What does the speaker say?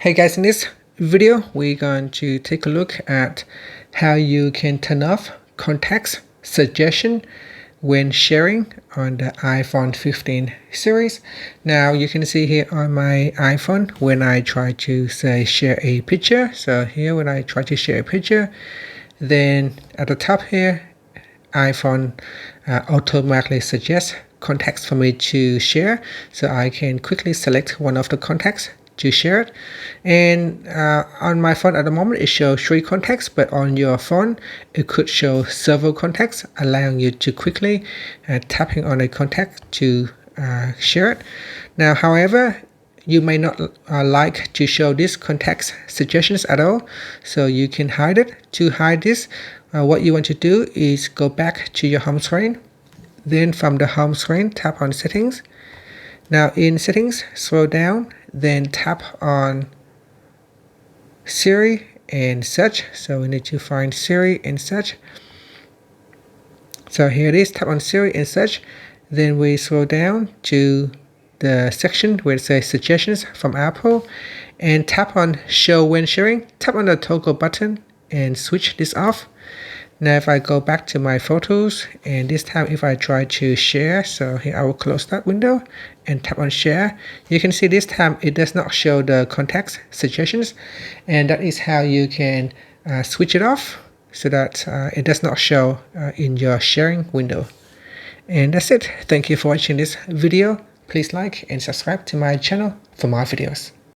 Hey guys, in this video we're going to take a look at how you can turn off context suggestion when sharing on the iPhone 15 series. Now you can see here on my iPhone when I try to say share a picture. So here when I try to share a picture, then at the top here iPhone automatically suggests contacts for me to share, so I can quickly select one of the contacts to share it. And on my phone at the moment it shows 3 contacts, but on your phone it could show several contacts, allowing you to quickly tapping on a contact to share it. Now however, you may not like to show this context suggestions at all, so you can hide it. To hide this, what you want to do is go back to your home screen, then from the home screen tap on settings. Now in settings, scroll down, then tap on Siri and search. So we need to find Siri and search. So here it is, tap on Siri and search. Then we scroll down to the section where it says suggestions from Apple and tap on show when sharing. Tap on the toggle button and switch this off. Now if I go back to my photos, and this time if I try to share, so here I will close that window and tap on share, you can see this time it does not show the context suggestions, and that is how you can switch it off so that it does not show in your sharing window. And that's it. Thank you for watching this video. Please like and subscribe to my channel for more videos.